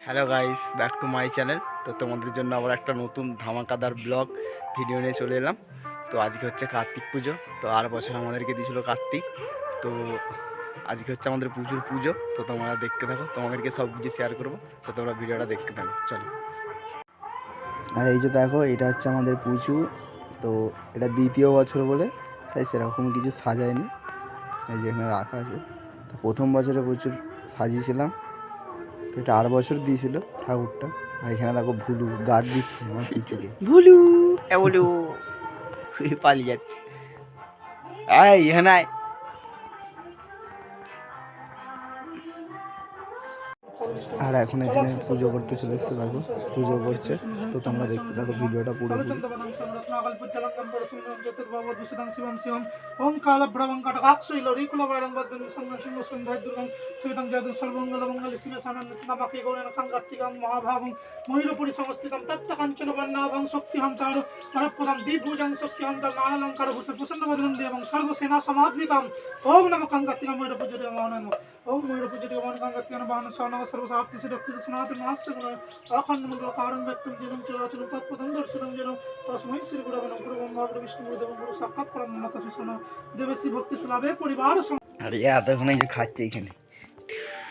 Hello guys, back to my channel. তো তোমাদের জন্য আবার একটা নতুন ধামাকাদার ব্লগ ভিডিও নিয়ে চলে এলাম। তো আজকে হচ্ছে কার্তিক পুজো। তো আর বছর আমাদেরকে দিয়েছিল কার্তিক, তো আজকে হচ্ছে আমাদের পুজোর পুজো। তো তোমরা দেখতে থাকো, তোমাদেরকে সব কিছু শেয়ার করবো। তো তোমরা ভিডিওটা দেখতে থাকো, চলো। আর এই যে দেখো, এটা হচ্ছে আমাদের পুজো। তো এটা দ্বিতীয় বছর বলে তাই সেরকম কিছু সাজায়নি, এই যে এখানে রাখা আছে। তো প্রথম বছরে প্রচুর সাজিয়েছিলাম, তো এটা 8 বছর দিয়েছিল ঠাকুরটা। আর এখানে দেখো ভুলু গার্ড দিচ্ছে আমার পুচুকে। ভুলু ভুলু পালিয়ে যাচ্ছে। আয় এখানে আয়। আর এখন এখানে পুজো করতে চলে এসছে, দেখো পুজো করছে। তো তোমরা দেখতে থাকো ভিডিওটা পুরোপুরি। ওম কালভ্রবং কটকাক্ষৈলরিকুলবারং বদ্দং সংগসিংহ সন্ধ্যাদ্দুর্গং শ্রীতং জয়দং সর্বমঙ্গলমঙ্গলে শিবে সানন্দনামাকে গৌরেণ কাঙ্গাত্তিকং মহাভাগং ময়ূরপুরী সংস্থিতং তপ্তকাঞ্চন বর্ণাভং শক্তিহং তার পরপদং দ্বিভুজং শক্তিহং তার নানালঙ্কার ভূষণ প্রসন্নবদনং দেবং সর্বসেনা সমাদ্বিতং। ওম নমঃ কাঙ্গাত্তিকং ময়ূরপুজোতে নমঃ। ওম ময়ূরপুজোতে নমঃ কাঙ্গাত্তিকং বাহন সনগ সর্বসাপ্তি রক্তি সনাতন মহাশ্রগুণ অখণ্ড মন্ডল কারণ ব্যক্তং জেনং চরাচরং তৎপদং দর্শনং যেন তস্मै শ্রী গুরবে নমঃ। গুরু ব্রহ্মা গুরু বিষ্ণু গুরু দেবং গুরু সাক্ষাৎ পরব্রহ্ম তস্मै শরণং দেবশ্রী ভক্তি সুলাভে পরিবার। আরে এতক্ষণ এই যে খাচ্ছে এখানে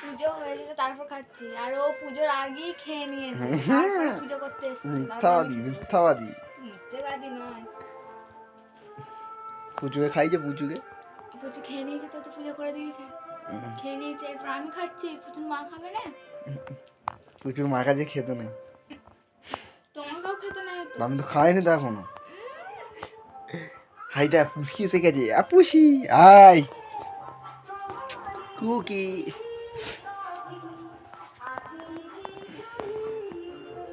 পুজো হয়ে যেতে তারপর খাচ্ছি, আর ও পুজোর আগেই খেয়ে নিয়েছে, তারপরে পুজো করতে এসেছে। মিথ্যাবাদী মিথ্যেবাদী নয়। পুচুকে খাইছে, পুচু খেয়ে নিয়েছে, তো পুজো করে দিয়েছে, খেয়ে নিয়েছে। এরপর আমি খাচ্ছি, পুতুর মা খাবে না? পুচুর মা কাছে খেতে নেই, তোমাকেও খেতে নেই। আমি তো খাইনি তো এখনো। হাই দা পুষি এসে গেছে। পুষি আই কুকি।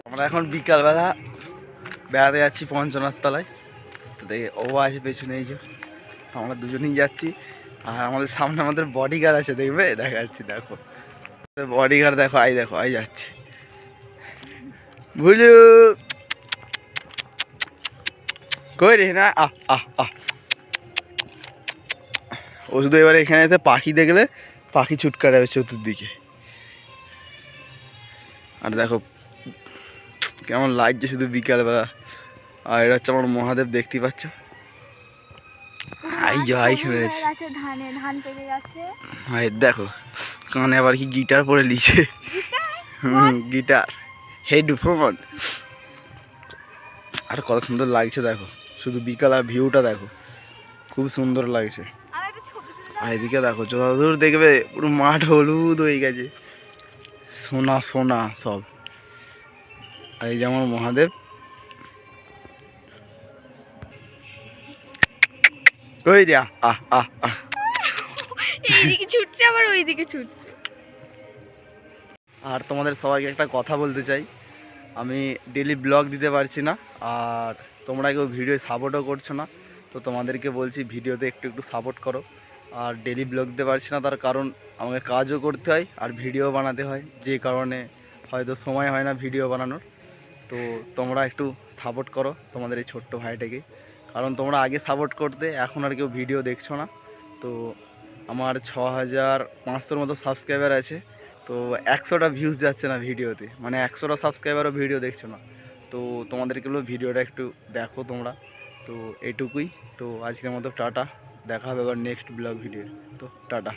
আমরা এখন বিকালবেলা বেড়াতে যাচ্ছি পঞ্চনাথ তলায়। তো দেখে ও আছে পেছনে, এই যে আমরা দুজনেই যাচ্ছি। আর আমাদের সামনে আমাদের বডিগার্ড আছে, দেখবে দেখাচ্ছি, দেখো বডিগার্ড, দেখো আই, দেখো আই যাচ্ছে। ভুলু কই রে? না আহ আহ আহ ও শুধু এবারে এখানে এসে পাখি দেখলে পাখি ছুটকা যাবে চতুর্দিকে। আর দেখো কেমন লাগছে শুধু বিকালবেলা। আর এটা হচ্ছে আমার মহাদেব, দেখতেই পাচ্ছ। দেখো কানে আবার কি গিটার পরে লিছে। Guitar headphone. আর কত সুন্দর লাগছে দেখো, শুধু বিকাল আর ভিউটা দেখো, খুব সুন্দর লাগছে। আর এদিকে দেখো যতদূর দেখবে পুরো মাঠ হলুদ হয়ে গেছে, সোনা সোনা সব। আর এই যে আমার মহাদেব, ওই রে আহ আহ আহ এইদিকে ছুটছে আবার ওইদিকে ছুটছে। আর তোমাদের সবাইকে একটা কথা বলতে চাই, আমি ডেলি ব্লগ দিতে পারছি না, আর তোমরা কেউ ভিডিও সাপোর্টও করছো না। তো তোমাদেরকে বলছি ভিডিওতে একটু একটু সাপোর্ট করো। আর ডেলি ব্লগ দিতে পারছি না, তার কারণ আমাকে কাজও করতে হয় আর ভিডিও বানাতে হয়, যে কারণে হয়তো সময় হয় না ভিডিও বানানোর। তো তোমরা একটু সাপোর্ট করো তোমাদের এই ছোট্ট ভাইটাকে, কারণ তোমরা আগে সাপোর্ট করতে, এখন আর কেউ ভিডিও দেখছো না। তো আমার 6500 মতো সাবস্ক্রাইবার আছে, তো 100টা ভিউজ যাচ্ছে না ভিডিওতে, মানে 100টা সাবস্ক্রাইবারও ভিডিও দেখছো না। তো তোমাদেরকে ভিডিওটা একটু দেখো তোমরা। তো এইটুকুই। তো আজকের মতো টাটা, দেখা হবে আবার নেক্সট ব্লগ ভিডিও। তো টাটা।